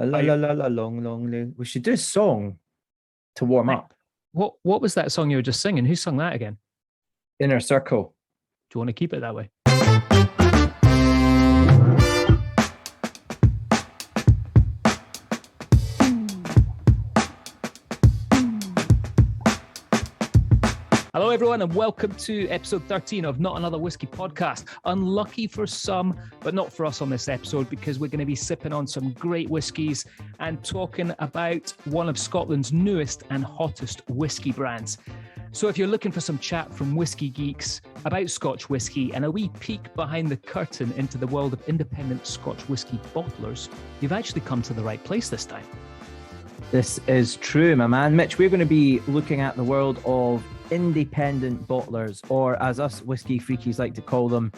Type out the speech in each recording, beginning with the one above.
La I la la la long long long. We should do a song to warm up. what was that song you were just singing? Who sung that again? Inner Circle. Do you want to keep it that way? Hello, everyone, and welcome to episode 13 of Not Another Whiskey Podcast. Unlucky for some, but not for us on this episode, because we're going to be sipping on some great whiskies and talking about one of Scotland's newest and hottest whiskey brands. So if you're looking for some chat from whiskey geeks about Scotch whiskey and a wee peek behind the curtain into the world of independent Scotch whiskey bottlers, you've actually come to the right place this time. This is true, my man. Mitch, we're going to be looking at the world of independent bottlers, or as us whiskey freakies like to call them,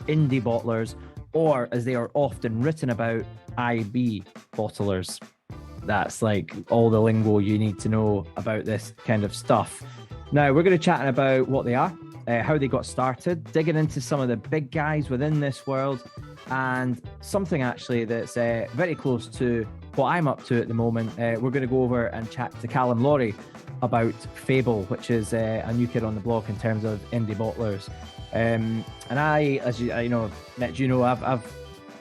indie bottlers, or as they are often written about, IB bottlers. That's like all the lingo you need to know about this kind of stuff. Now, we're going to chat about what they are, how they got started, digging into some of the big guys within this world, and something actually that's very close to what I'm up to at the moment. We're going to go over and chat to Calum Laurie about Fable, which is a new kid on the block in terms of indie bottlers. And I, as you know, Mitch, you know, I've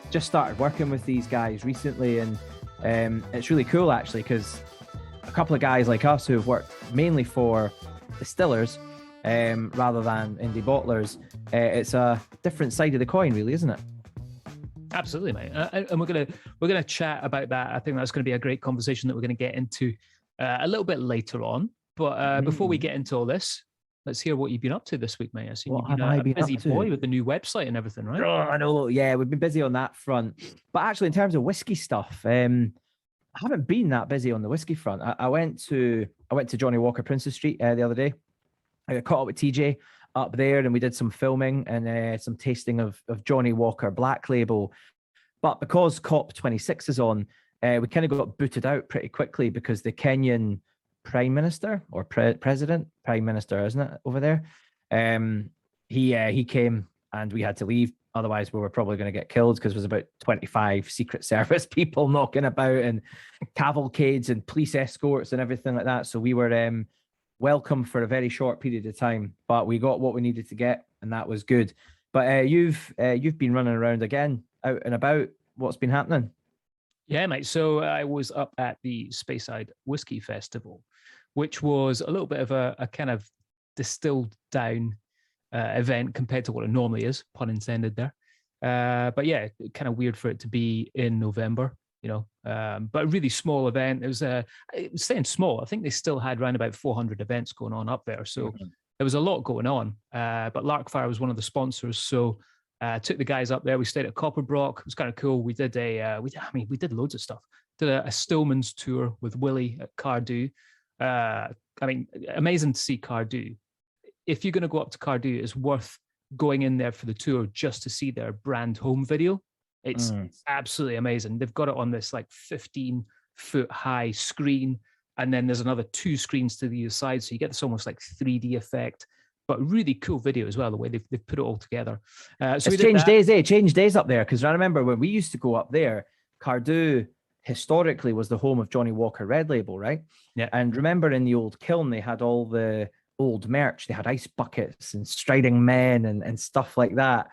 just started working with these guys recently, and it's really cool actually, because a couple of guys like us who have worked mainly for distillers rather than indie bottlers, it's a different side of the coin, really, isn't it? Absolutely, mate. And we're gonna chat about that. I think that's going to be a great conversation that we're going to get into a little bit later on. But before we get into all this, let's hear what you've been up to this week, mate. I see you've been a busy boy with the new website and everything, right? Oh, I know. Yeah, we've been busy on that front. But actually, in terms of whiskey stuff, I haven't been that busy on the whiskey front. I went to Johnny Walker Princess Street the other day. I got caught up with TJ up there, and we did some filming and some tasting of Johnny Walker Black Label. But because COP26 is on, we kind of got booted out pretty quickly because the Kenyan Prime Minister or President, Prime Minister, isn't it, over there? He came and we had to leave. Otherwise, we were probably going to get killed, because there was about 25 Secret Service people knocking about and cavalcades and police escorts and everything like that. So we were welcome for a very short period of time, but we got what we needed to get, and that was good. But you've been running around again, out and about. What's been happening? Yeah, mate. So I was up at the Speyside Whiskey Festival, which was a little bit of a kind of distilled down event compared to what it normally is, pun intended there. But yeah, kind of weird for it to be in November, you know. But a really small event. It was staying small. I think they still had around about 400 events going on up there. So there was a lot going on. But Larkfire was one of the sponsors, so took the guys up there. We stayed at Copperbrock. It was kind of cool. We did we did loads of stuff. Did a Stillman's tour with Willie at Cardew. Amazing to see Cardew. If you're going to go up to Cardew, it's worth going in there for the tour just to see their brand home video. It's absolutely amazing. They've got it on this like 15-foot high screen, and then there's another 2 screens to the side, so you get this almost like 3D effect. But really cool video as well, the way they've put it all together. So it's changed days, changed days up there, because I remember when we used to go up there, Cardew historically was the home of Johnny Walker Red Label, right? Yeah. And remember in the old kiln, they had all the old merch. They had ice buckets and striding men and stuff like that.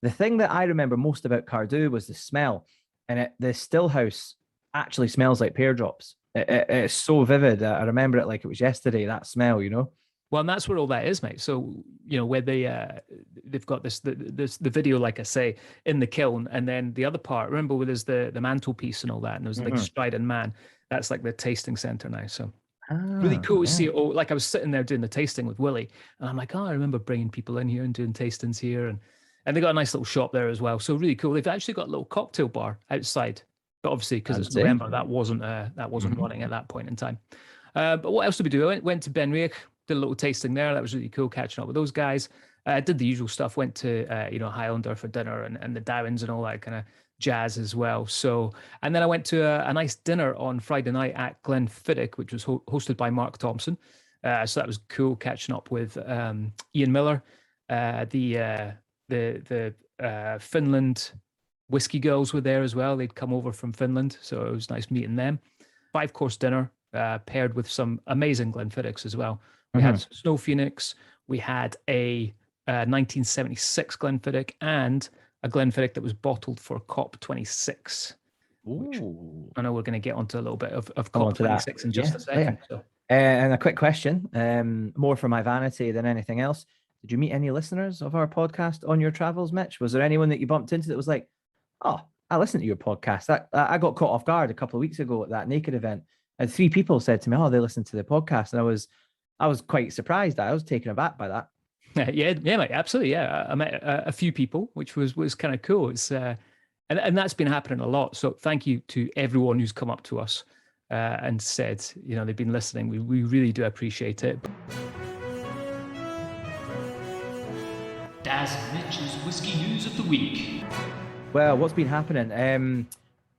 The thing that I remember most about Cardew was the smell. And the still house actually smells like pear drops. It's so vivid. I remember it like it was yesterday, that smell, you know? Well, and that's where all that is, mate. So, you know, where they've got the video, like I say, in the kiln, and then the other part, remember where there's the mantelpiece and all that, and there's a big striding man. That's like the tasting center now. So really cool to see it all. Like I was sitting there doing the tasting with Willie, and I'm like, I remember bringing people in here and doing tastings here, and they got a nice little shop there as well. So really cool. They've actually got a little cocktail bar outside, but obviously because it's November, that wasn't running at that point in time. But what else did we do? I went to Benriach. Did a little tasting there. That was really cool, catching up with those guys. Did the usual stuff. Went to Highlander for dinner and the Downs and all that kind of jazz as well. So, and then I went to a nice dinner on Friday night at Glenfiddich, which was hosted by Mark Thompson. So that was cool, catching up with Ian Miller, the Finland Whiskey girls were there as well. They'd come over from Finland, so it was nice meeting them. 5-course dinner paired with some amazing Glenfiddich as well. We had Snow Phoenix, we had a 1976 Glenfiddich, and a Glenfiddich that was bottled for COP26. Which I know we're going to get onto a little bit of COP26 in just a second. So. And a quick question, more for my vanity than anything else. Did you meet any listeners of our podcast on your travels, Mitch? Was there anyone that you bumped into that was like, oh, I listened to your podcast? I got caught off guard a couple of weeks ago at that Naked event, and 3 people said to me, oh, they listened to the podcast. And I was quite surprised. I was taken aback by that. Yeah, mate, absolutely. Yeah, I met a few people, which was kind of cool. It's and that's been happening a lot. So thank you to everyone who's come up to us and said, they've been listening. We really do appreciate it. Daz and Mitch's Whiskey News of the Week. Well, what's been happening?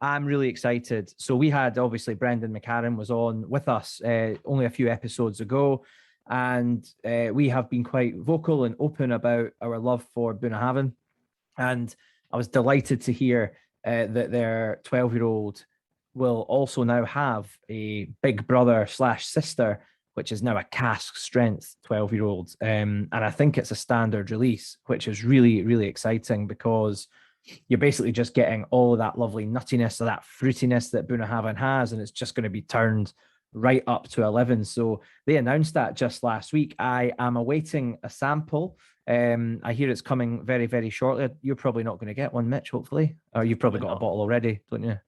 I'm really excited. So we had, obviously, Brendan McCarran was on with us only a few episodes ago. And we have been quite vocal and open about our love for Bunnahabhain. And I was delighted to hear that their 12-year-old will also now have a big brother / sister, which is now a cask strength 12-year-old. And I think it's a standard release, which is really, really exciting because you're basically just getting all of that lovely nuttiness, or that fruitiness that Bunnahabhain has, and it's just going to be turned right up to 11. So they announced that just last week. I am awaiting a sample. I hear it's coming very, very shortly. You're probably not going to get one, Mitch, hopefully. Or you've probably got a bottle already, don't you?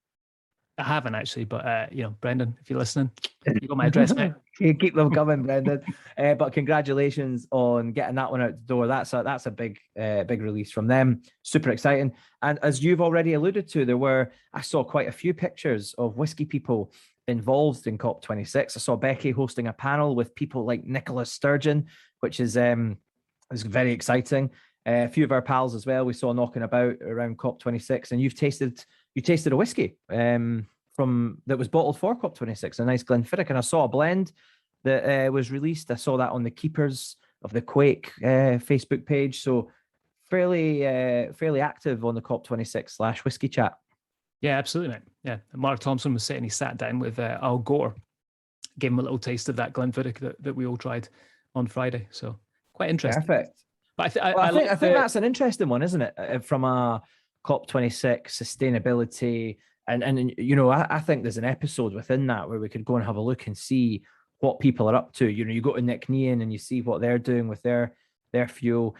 I haven't actually, but Brendan, if you're listening, you got my address, mate. You keep them coming, Brendan. But congratulations on getting that one out the door. That's a big release from them. Super exciting. And as you've already alluded to, I saw quite a few pictures of whiskey people involved in COP26. I saw Becky hosting a panel with people like Nicholas Sturgeon, which is very exciting. A few of our pals as well we saw knocking about around COP26, and you tasted a whiskey that was bottled for COP26, a nice Glenfiddich, and I saw a blend that was released. I saw that on the Keepers of the Quake Facebook page, so fairly active on the COP26 / whiskey chat. Yeah, absolutely, mate. Yeah, Mark Thompson was saying he sat down with Al Gore, gave him a little taste of that Glenfiddich that we all tried on Friday. So quite interesting. Perfect. But I think that's an interesting one, isn't it? From a COP26 sustainability, and I think there's an episode within that where we could go and have a look and see what people are up to. You go to Nick Nean and you see what they're doing with their fuel.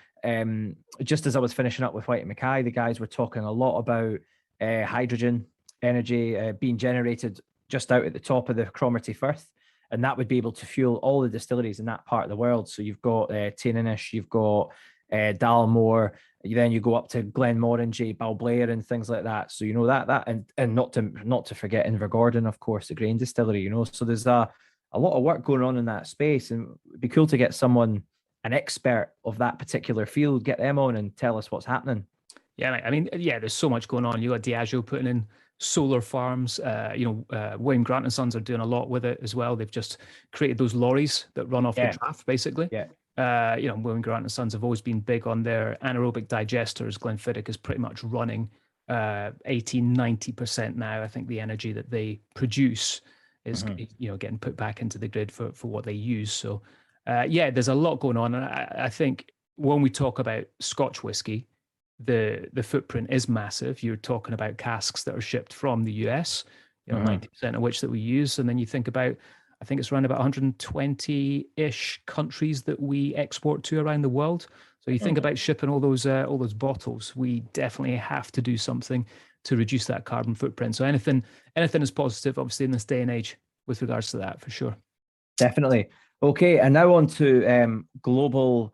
Just as I was finishing up with White and Mackay, the guys were talking a lot about hydrogen energy being generated just out at the top of the Cromarty Firth, and that would be able to fuel all the distilleries in that part of the world. So you've got Tainanish, you've got Dalmore, then you go up to Glenmorangie, Balblair, and things like that. So that and not to forget Invergordon, of course, the grain distillery. So there's a lot of work going on in that space, and it'd be cool to get someone, an expert of that particular field, get them on and tell us what's happening. Yeah, I mean, there's so much going on. You got Diageo putting in solar farms. William Grant and Sons are doing a lot with it as well. They've just created those lorries that run off the draft, basically. Yeah. William Grant and Sons have always been big on their anaerobic digesters. Glenfiddich is pretty much running 80-90% now. I think the energy that they produce is getting put back into the grid for what they use. So there's a lot going on. And I think when we talk about Scotch whiskey, the footprint is massive. You're talking about casks that are shipped from the US, 90% of which that we use. And then you think about, I think it's around about 120-ish countries that we export to around the world. So you think about shipping all those bottles, we definitely have to do something to reduce that carbon footprint. So anything is positive, obviously, in this day and age with regards to that, for sure. Definitely. Okay, and now on to global,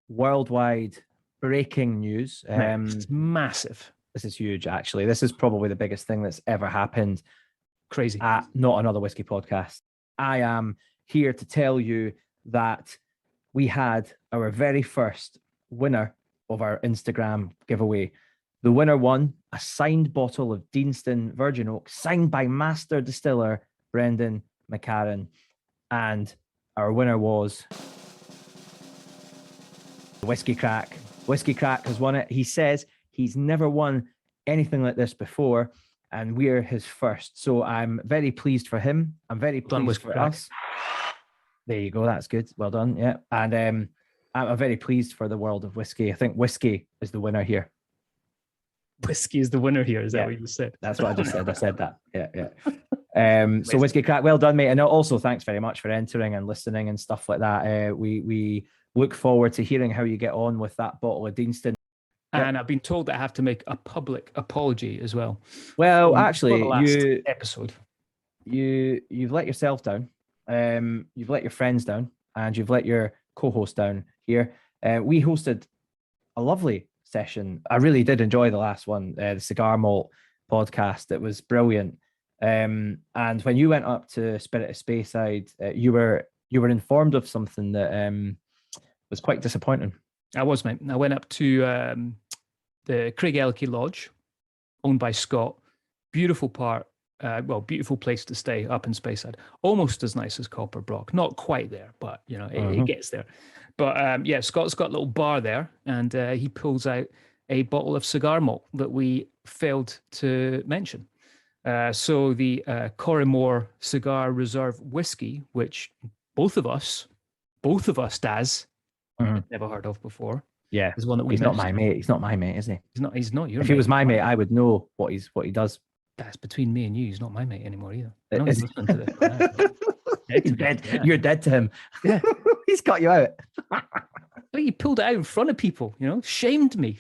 worldwide breaking news. It's massive. This is huge, actually. This is probably the biggest thing that's ever happened. Crazy. At Not Another Whiskey Podcast. I am here to tell you that we had our very first winner of our Instagram giveaway. The winner won a signed bottle of Deanston Virgin Oak, signed by master distiller Brendan McCarran. And our winner was Whiskey Crack. Whiskey Crack has won it. He says he's never won anything like this before, and we're his first. So I'm very pleased for him. I'm very pleased for us. There you go. That's good. Well done. Yeah. And I'm very pleased for the world of whiskey. I think whiskey is the winner here. Whiskey is the winner here. Is that what you said? That's what I just said. I said that. Yeah. So Whiskey Crack, well done, mate. And also thanks very much for entering and listening and stuff like that. We look forward to hearing how you get on with that bottle of Deanston. And I've been told that I have to make a public apology as well. Well, actually, you've let yourself down. You've let your friends down, and you've let your co-host down here. We hosted a lovely session. I really did enjoy the last one, the Cigar Malt podcast. It was brilliant. And when you went up to Spirit of Speyside, you were informed of something that was quite disappointing. I was, mate. I went up to the Craig Elkie Lodge, owned by Scott. Beautiful part. Beautiful place to stay up in Speyside. Almost as nice as Copper Brock. Not quite there, but it gets there. But Scott's got a little bar there, and he pulls out a bottle of cigar malt that we failed to mention. So the Corrimore Cigar Reserve Whiskey, which both of us, Daz, never heard of before. Yeah, is one that he's not my mate. He's not my mate, is he? He's not your mate. If he was my mate, I would know what he does. That's between me and you. He's not my mate anymore either. Is he? To this. You're dead. Yeah. You're dead to him. Yeah, he's got you out. He pulled it out in front of people. Shamed me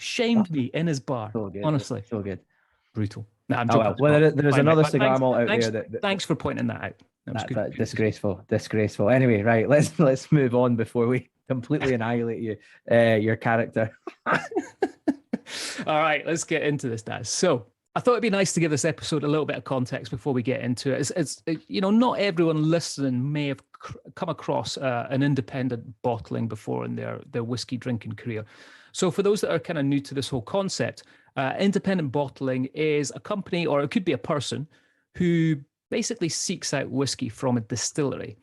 in his bar. So good. Honestly, so good. Brutal. No, I'm joking. Well, there's another cigar malt out there. Thanks for pointing that out. That's disgraceful. Anyway, right. Let's move on before we completely annihilate you, your character. All right, let's get into this, Daz. So I thought it'd be nice to give this episode a little bit of context before we get into it. It's not everyone listening may have come across an independent bottling before in their whiskey drinking career. So for those that are kind of new to this whole concept, independent bottling is a company, or it could be a person, who basically seeks out whiskey from a distillery.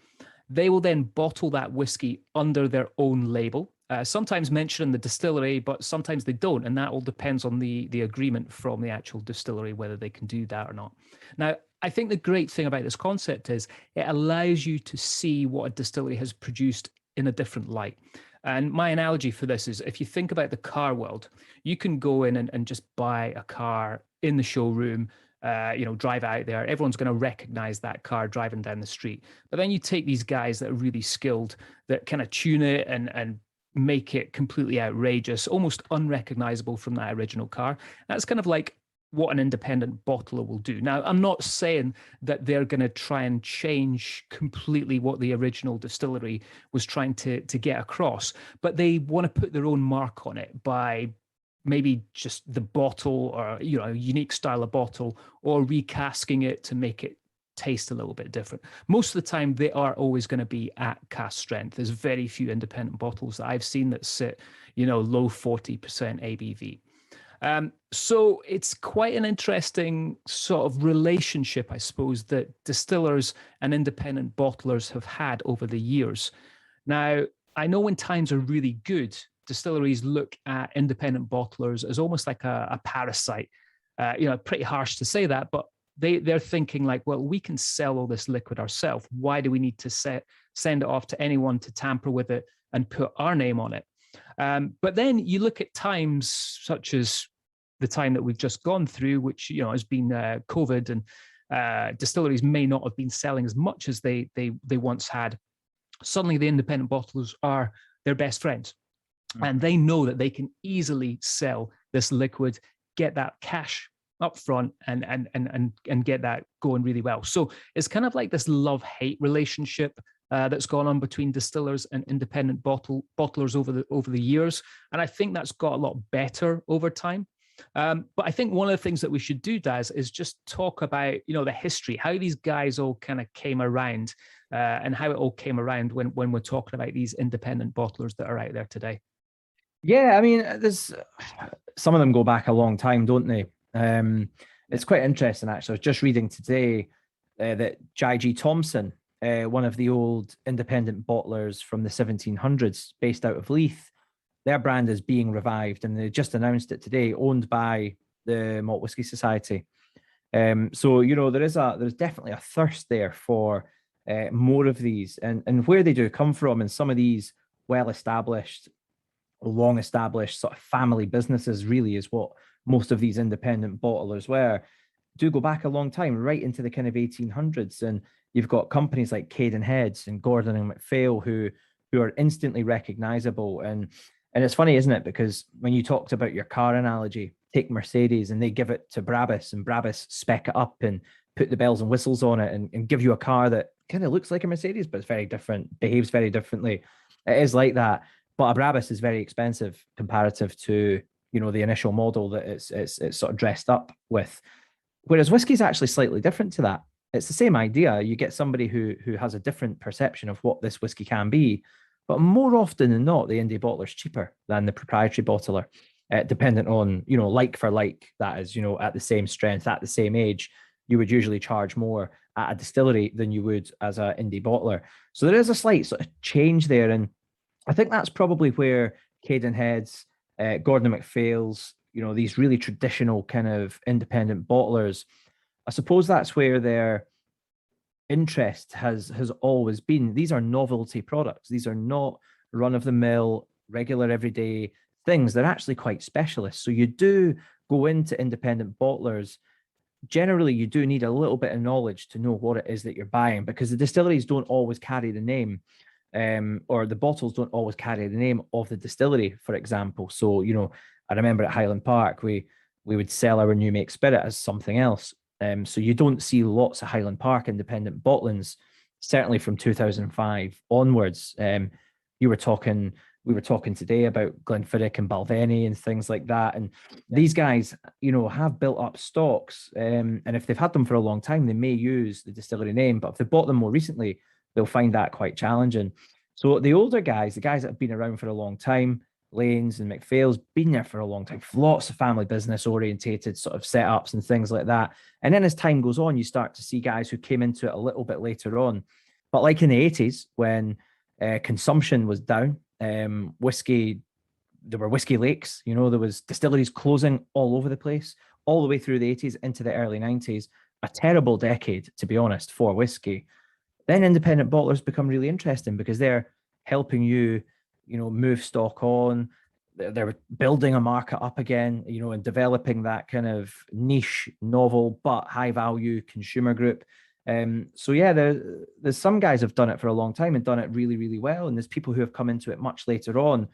They will then bottle that whiskey under their own label, sometimes mention the distillery, but sometimes they don't. And that all depends on the agreement from the actual distillery, whether they can do that or not. Now, I think the great thing about this concept is it allows you to see what a distillery has produced in a different light. And my analogy for this is, if you think about the car world, you can go in and just buy a car in the showroom, drive out there. Everyone's going to recognize that car driving down the street. But then you take these guys that are really skilled, that kind of tune it and make it completely outrageous, almost unrecognizable from that original car. That's kind of like what an independent bottler will do. Now, I'm not saying that they're going to try and change completely what the original distillery was trying to get across, but they want to put their own mark on it by maybe just the bottle, or a unique style of bottle, or recasking it to make it taste a little bit different. Most of the time they are always going to be at cask strength. There's very few independent bottles that I've seen that sit low 40% ABV. So it's quite an interesting sort of relationship, I suppose, that distillers and independent bottlers have had over the years. Now, I know when times are really good, distilleries look at independent bottlers as almost like a parasite. Pretty harsh to say that, but they're thinking like, well, we can sell all this liquid ourselves. Why do we need to send it off to anyone to tamper with it and put our name on it? But then you look at times such as the time that we've just gone through, which has been COVID, and distilleries may not have been selling as much as they once had. Suddenly, the independent bottlers are their best friends, and they know that they can easily sell this liquid, get that cash up front, and get that going really well. So it's kind of like this love-hate relationship that's gone on between distillers and independent bottlers over the years, and I think that's got a lot better over time. But I think one of the things that we should do, Daz, is just talk about the history, how these guys all kind of came around, and how it all came around when we're talking about these independent bottlers that are out there today. Yeah, I mean, there's some of them go back a long time, don't they? It's quite interesting, actually. I was just reading today that J.G. Thomson, one of the old independent bottlers from the 1700s, based out of Leith, their brand is being revived, and they just announced it today, owned by the Malt Whisky Society. So, you know, there's definitely a thirst there for more of these, and where they do come from, and some of these well-established, long-established sort of family businesses really is what most of these independent bottlers were, do go back a long time, right into the kind of 1800s. And you've got companies like Cadenheads and Gordon and MacPhail who are instantly recognizable. And it's funny, isn't it? Because when you talked about your car analogy, take Mercedes and they give it to Brabus, and Brabus spec it up and put the bells and whistles on it and give you a car that kind of looks like a Mercedes, but it's very different, behaves very differently. It is like that. But a Brabus is very expensive comparative to, you know, the initial model that it's sort of dressed up with. Whereas whiskey is actually slightly different to that. It's the same idea. You get somebody who has a different perception of what this whiskey can be, but more often than not, the indie bottler is cheaper than the proprietary bottler, dependent on, you know, like for like, that is, you know, at the same strength, at the same age, you would usually charge more at a distillery than you would as an indie bottler. So there is a slight sort of change there. And I think that's probably where Cadenheads, Gordon MacPhail's, you know, these really traditional kind of independent bottlers, I suppose that's where their interest has always been. These are novelty products. These are not run-of-the-mill, regular, everyday things. They're actually quite specialist. So you do go into independent bottlers. Generally, you do need a little bit of knowledge to know what it is that you're buying, because the distilleries don't always carry the name. Or the bottles don't always carry the name of the distillery, for example. So, you know, I remember at Highland Park, we would sell our new make spirit as something else. So you don't see lots of Highland Park independent bottlings, certainly from 2005 onwards. We were talking today about Glenfiddich and Balvenie and things like that. And these guys, you know, have built up stocks. And if they've had them for a long time, they may use the distillery name. But if they bought them more recently, they'll find that quite challenging. So the older guys, the guys that have been around for a long time, Lanes and MacPhail's, been there for a long time, lots of family business orientated sort of setups and things like that. And then as time goes on, you start to see guys who came into it a little bit later on. But like in the 80s, when consumption was down, whiskey, there were whiskey lakes, you know, there was distilleries closing all over the place, all the way through the 80s into the early 90s, a terrible decade, to be honest, for whiskey. Then independent bottlers become really interesting because they're helping you, you know, move stock on. They're building a market up again, you know, and developing that kind of niche, novel, but high value consumer group. So yeah, there's some guys have done it for a long time and done it really, really well. And there's people who have come into it much later on.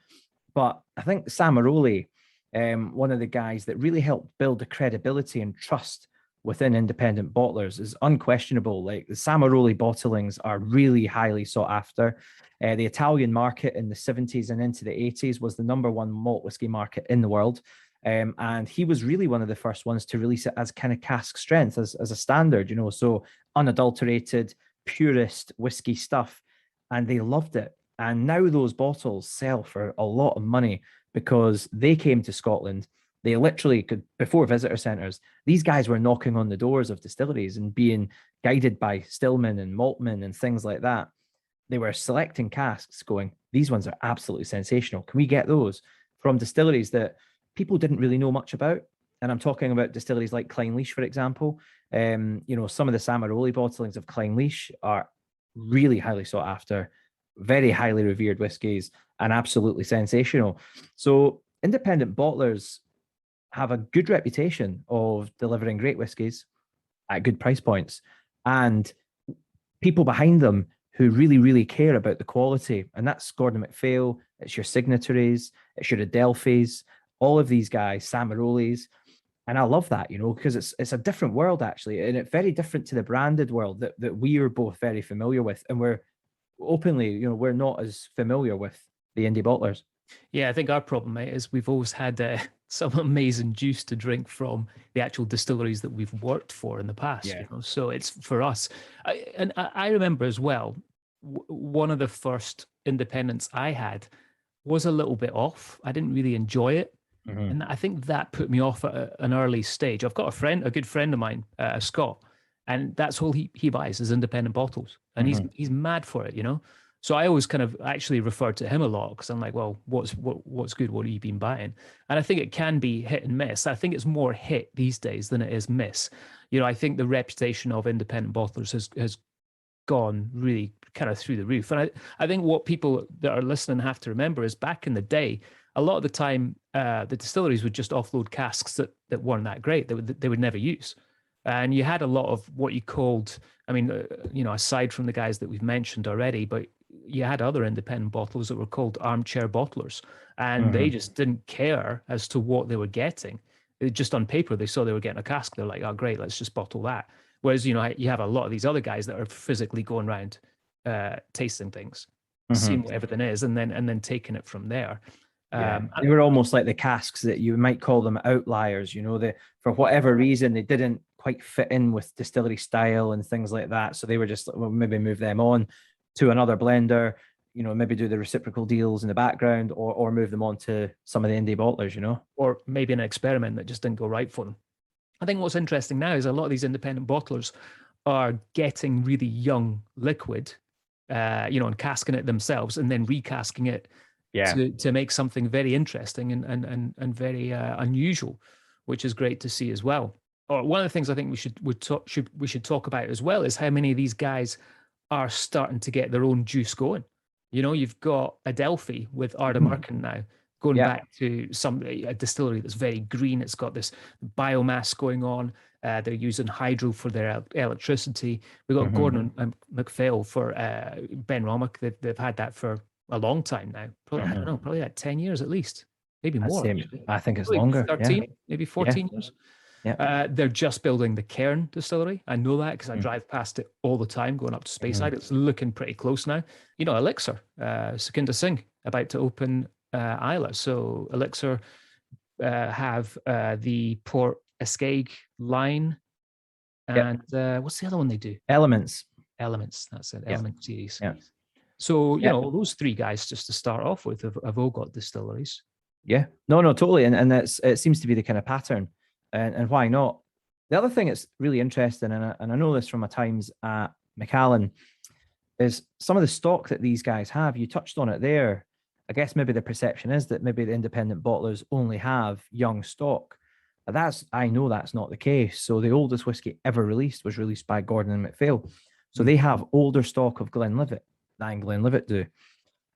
But I think Samaroli, one of the guys that really helped build the credibility and trust within independent bottlers, is unquestionable. Like the Samaroli bottlings are really highly sought after. The Italian market in the 70s and into the 80s was the #1 malt whiskey market in the world. And he was really one of the first ones to release it as kind of cask strength, as a standard, you know, so unadulterated, purest whiskey stuff. And they loved it. And now those bottles sell for a lot of money because they came to Scotland. They literally could, before visitor centres, these guys were knocking on the doors of distilleries and being guided by Stillman and Maltman and things like that. They were selecting casks going, these ones are absolutely sensational. Can we get those from distilleries that people didn't really know much about? And I'm talking about distilleries like Clynelish, for example. You know, some of the Samaroli bottlings of Clynelish are really highly sought after, very highly revered whiskies, and absolutely sensational. So independent bottlers have a good reputation of delivering great whiskies at good price points, and people behind them who really, really care about the quality. And that's Gordon MacPhail, it's your Signatories, it's your Adelphis, all of these guys, Samarolis. And I love that, you know, because it's a different world actually, and it's very different to the branded world that we are both very familiar with. And we're openly, you know, we're not as familiar with the indie bottlers. Yeah, I think our problem, mate, is we've always had some amazing juice to drink from the actual distilleries that we've worked for in the past. Yeah. You know? So it's for us. I remember as well, one of the first independents I had was a little bit off. I didn't really enjoy it. Mm-hmm. And I think that put me off at an early stage. I've got a good friend of mine, Scott, and that's all he buys is independent bottles. And he's mad for it, you know. So I always kind of actually refer to him a lot because I'm like, well, what's good? What have you been buying? And I think it can be hit and miss. I think it's more hit these days than it is miss. I think the reputation of independent bottlers has gone really kind of through the roof. And I think what people that are listening have to remember is back in the day, a lot of the time, the distilleries would just offload casks that weren't that great. They would never use. And you had a lot of what you called, aside from the guys that we've mentioned already, but you had other independent bottlers that were called armchair bottlers, and they just didn't care as to what they were getting. Just on paper, they saw they were getting a cask. They're like, oh, great, let's just bottle that. Whereas, you have a lot of these other guys that are physically going around tasting things, seeing what everything is, and then taking it from there. They were almost like the casks that you might call them outliers. For whatever reason, they didn't quite fit in with distillery style and things like that. So they were just, well, maybe move them on to another blender, maybe do the reciprocal deals in the background, or move them on to some of the indie bottlers, or maybe an experiment that just didn't go right for them. I think what's interesting now is a lot of these independent bottlers are getting really young liquid, and casking it themselves and then recasking it to make something very interesting and very unusual, which is great to see as well. Or one of the things I think we should talk about as well is how many of these guys are starting to get their own juice going. You've got Adelphi with Ardnamurchan now, going back to a distillery that's very green. It's got this biomass going on. They're using hydro for their electricity. We've got Gordon and MacPhail for Ben Romack. They've had that for a long time now. Probably, I don't know, probably like 10 years at least, maybe more. I think it's probably longer. 13, maybe 14 years. Yeah. They're just building the Cairn distillery. I know that because I drive past it all the time going up to Speyside. It's looking pretty close now. Elixir, Sukhinder Singh, about to open Isla. So Elixir have the Port Escaig line. And what's the other one they do? Elements, that's it. Element series. Yeah. So, those three guys, just to start off with, have all got distilleries. Yeah. No, totally. And it seems to be the kind of pattern. And why not? The other thing that's really interesting, and I know this from my times at Macallan, is some of the stock that these guys have. You touched on it there. I guess maybe the perception is that maybe the independent bottlers only have young stock. I know that's not the case. So the oldest whiskey ever released was released by Gordon and MacPhail. So they have older stock of Glenlivet than Glenlivet do.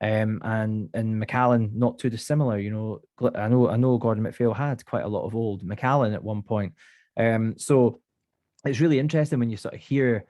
And Macallan, not too dissimilar. I know Gordon MacPhail had quite a lot of old Macallan at one point. So it's really interesting when you sort of hear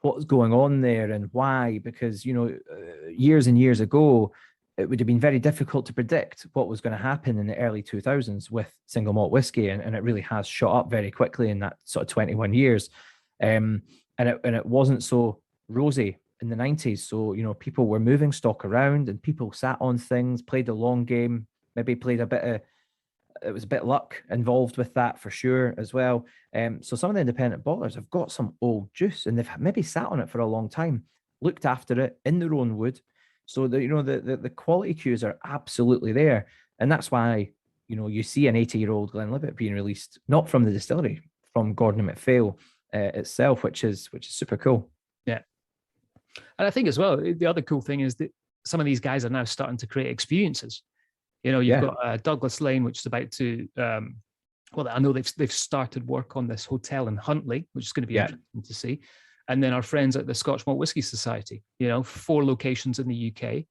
what's going on there and why, because years and years ago, it would have been very difficult to predict what was going to happen in the early 2000s with single malt whiskey, and it really has shot up very quickly in that sort of 21 years. And it wasn't so rosy in the 90s. So, people were moving stock around and people sat on things, played the long game, maybe played it was a bit luck involved with that for sure as well. So some of the independent bottlers have got some old juice and they've maybe sat on it for a long time, looked after it in their own wood. So the quality cues are absolutely there. And that's why, you see an 80-year-old Glenlivet being released, not from the distillery, from Gordon and MacPhail itself, which is super cool. Yeah. And I think as well, the other cool thing is that some of these guys are now starting to create experiences. You've got Douglas Lane, which is about to, I know they've started work on this hotel in Huntly, which is going to be interesting to see. And then our friends at the Scotch Malt Whisky Society, 4 locations in the UK.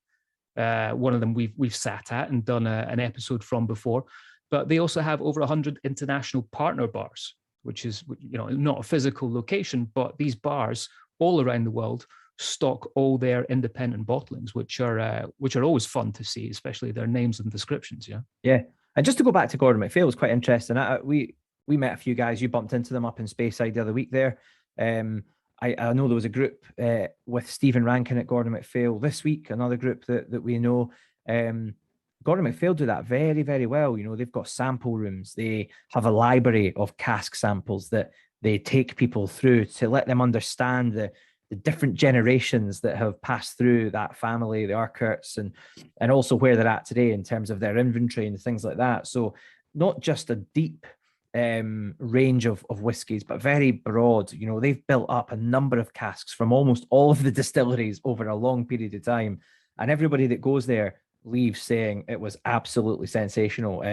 One of them we've sat at and done an episode from before, but they also have over 100 international partner bars, which is, not a physical location, but these bars all around the world stock all their independent bottlings, which are always fun to see, especially their names and descriptions. Yeah. And just to go back to Gordon MacPhail, it was quite interesting. We met a few guys. You bumped into them up in Speyside the other week there. I know there was a group with Stephen Rankin at Gordon MacPhail this week, another group that we know. Gordon MacPhail do that very, very well. They've got sample rooms. They have a library of cask samples that they take people through to let them understand the different generations that have passed through that family, the Urquharts, and also where they're at today in terms of their inventory and things like that. So not just a deep range of whiskies, but very broad. You know, they've built up a number of casks from almost all of the distilleries over a long period of time. And everybody that goes there leaves saying it was absolutely sensational.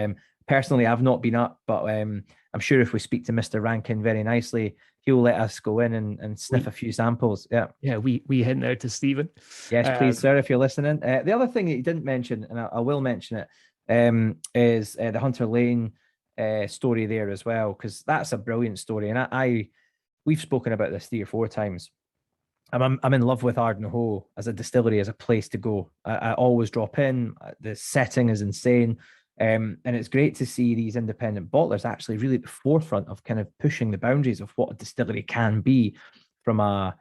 Personally, I've not been up, but I'm sure if we speak to Mr. Rankin very nicely, he'll let us go in and sniff a few samples. Yeah, we hint there to Stephen. Yes, please, sir, if you're listening. The other thing that you didn't mention, and I will mention it, is the Hunter Lane story there as well, because that's a brilliant story. And we've spoken about this 3 or 4 times. I'm in love with Ardnahoe as a distillery, as a place to go. I always drop in. The setting is insane. And it's great to see these independent bottlers actually really at the forefront of kind of pushing the boundaries of what a distillery can be from a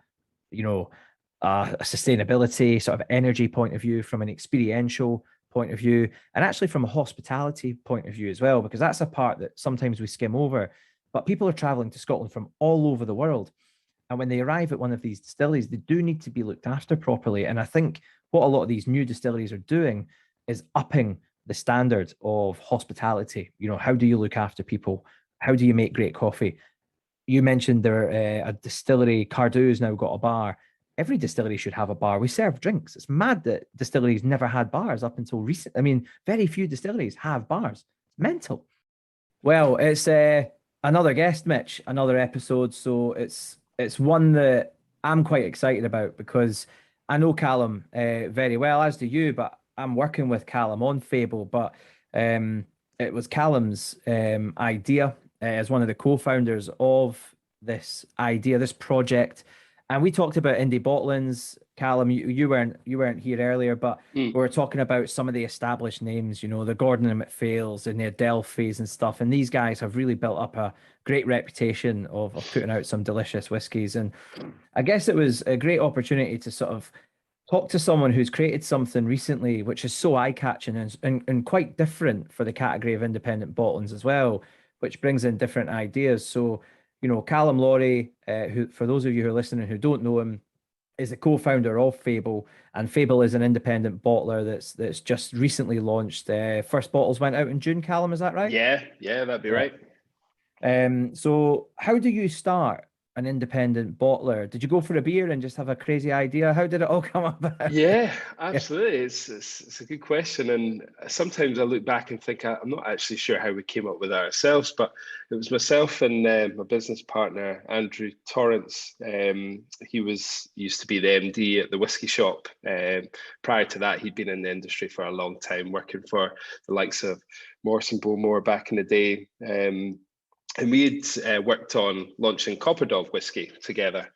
sustainability sort of energy point of view, from an experiential point of view, and actually from a hospitality point of view as well, because that's a part that sometimes we skim over. But people are traveling to Scotland from all over the world. And when they arrive at one of these distilleries, they do need to be looked after properly. And I think what a lot of these new distilleries are doing is upping the standard of hospitality. You know, how do you look after people? How do you make great coffee? You mentioned there a distillery, Cardew's now got a bar. Every distillery should have a bar. We serve drinks. It's mad that distilleries never had bars up until recent. I mean, very few distilleries have bars. It's mental. Well, it's another guest, Mitch, another episode. So it's one that I'm quite excited about, because I know Calum very well, as do you, but I'm working with Calum on Fable. But it was Calum's idea as one of the co-founders of this idea, this project. And we talked about indie bottlings. Calum, you weren't here earlier, but we were talking about some of the established names, you know, the Gordon and MacPhails and the Adelphis and stuff. And these guys have really built up a great reputation of putting out some delicious whiskies. And I guess it was a great opportunity to sort of talk to someone who's created something recently which is so eye-catching and quite different for the category of independent bottlings as well, which brings in different ideas. So, you know, Calum Laurie, who, for those of you who are listening who don't know him, is the co-founder of Fable, and Fable is an independent bottler that's just recently launched. First bottles went out in June, Calum, is that right? Yeah, that'd be right. So how do you start an independent bottler? Did you go for a beer and just have a crazy idea? How did it all come about? Yeah, absolutely. It's a good question, and sometimes I look back and think I'm not actually sure how we came up with it ourselves, but it was myself and my business partner Andrew Torrance. He used to be the MD at the whiskey shop. Prior to that, he'd been in the industry for a long time, working for the likes of Morrison Bowmore back in the day. And we had worked on launching Copperdog whiskey together.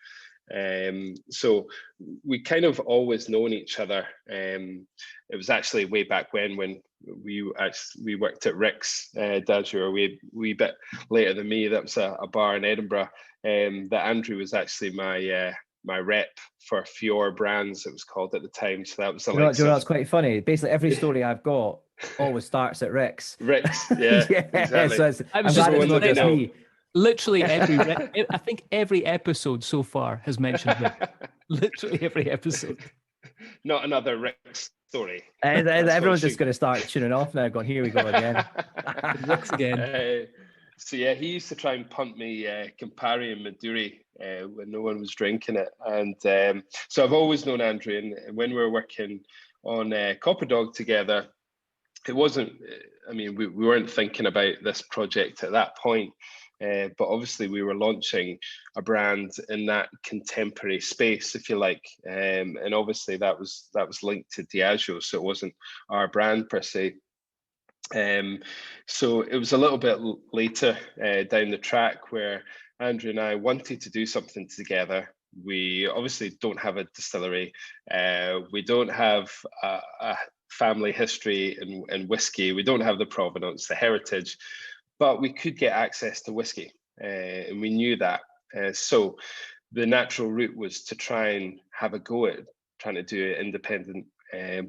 So we kind of always known each other. It was actually way back when we worked at Rick's, Daz, you were a wee bit later than me. That was a bar in Edinburgh. That Andrew was actually my rep for Fior Brands, it was called at the time. So that was the that's quite funny. Basically, every story I've got always starts at Rick's. Rick's, yeah, exactly. So I'm glad it's not just me. Literally I think every episode so far has mentioned Rick. Literally every episode. Not another Rick's story. Everyone's just going to start tuning off now, going, here we go again. Rick's again. So yeah, he used to try and punt me Campari and Maduri when no one was drinking it. And so I've always known Andrew, and when we were working on Copperdog together, it wasn't, I mean, we weren't thinking about this project at that point, but obviously we were launching a brand in that contemporary space, if you like. And obviously that was linked to Diageo, so it wasn't our brand per se. So it was a little bit later down the track where Andrew and I wanted to do something together. We obviously don't have a distillery. We don't have a family history in whiskey. We don't have the provenance, the heritage, but we could get access to whiskey, and we knew that. So the natural route was to try and have a go at trying to do independent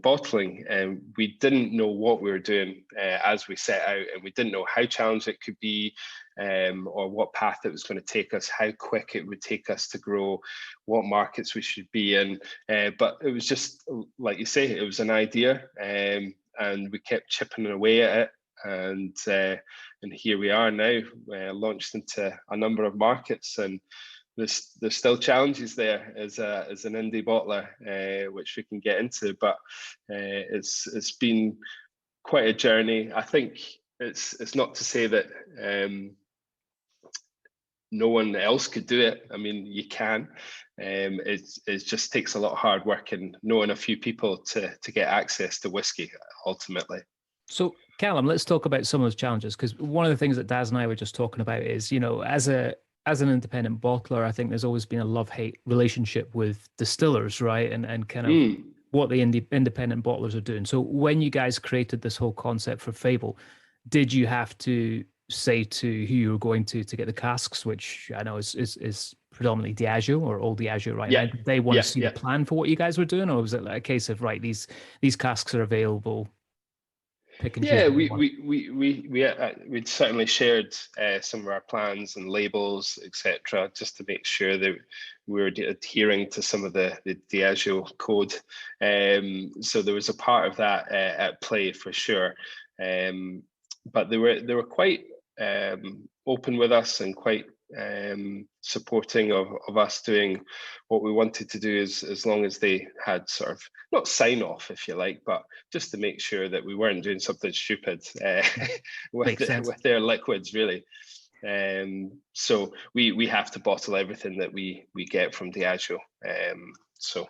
bottling, and we didn't know what we were doing as we set out, and we didn't know how challenging it could be, or what path it was going to take us, how quick it would take us to grow, what markets we should be in. But it was just, like you say, it was an idea, and we kept chipping away at it. and here we are now, launched into a number of markets, and there's still challenges there as an indie bottler, which we can get into, but it's been quite a journey. I think it's not to say that no one else could do it. I mean, you can. It just takes a lot of hard work and knowing a few people to get access to whiskey ultimately. So, Calum, let's talk about some of those challenges, because one of the things that Daz and I were just talking about is, as an independent bottler, I think there's always been a love-hate relationship with distillers, right? And kind of what the independent bottlers are doing. So when you guys created this whole concept for Fable, did you have to say to who you were going to get the casks, which I know is predominantly Diageo or old Diageo, right? Yeah. Did they want to see the plan for what you guys were doing, or was it like a case of, right, these casks are available? We'd certainly shared some of our plans and labels, etc., just to make sure that we were adhering to some of the Diageo code. So there was a part of that at play for sure. But they were quite open with us and quite supporting of us doing what we wanted to do, as long as they had sort of not sign off, if you like, but just to make sure that we weren't doing something stupid with their liquids, really. So we have to bottle everything that we get from Diageo. So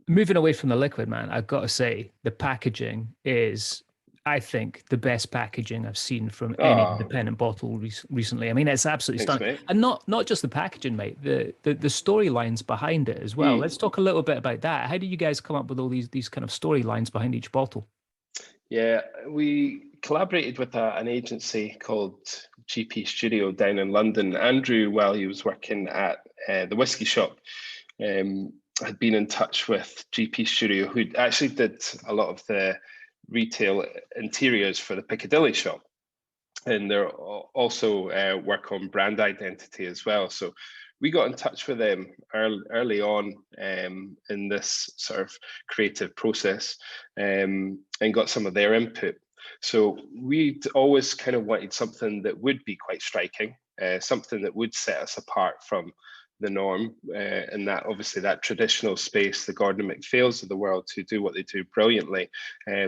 moving away from the liquid, man, I've got to say the packaging is, I think, the best packaging I've seen from any independent bottle recently. I mean, it's absolutely stunning. Mate. And not just the packaging, mate, the storylines behind it as well. Let's talk a little bit about that. How do you guys come up with all these kind of storylines behind each bottle? Yeah, we collaborated with an agency called GP Studio down in London. Andrew, while he was working at the whiskey shop, had been in touch with GP Studio, who actually did a lot of the retail interiors for the Piccadilly shop, and they're also work on brand identity as well. So we got in touch with them early on in this sort of creative process, and got some of their input. So we'd always kind of wanted something that would be quite striking, something that would set us apart from the norm, and that obviously that traditional space, the Gordon MacPhails of the world, who do what they do brilliantly,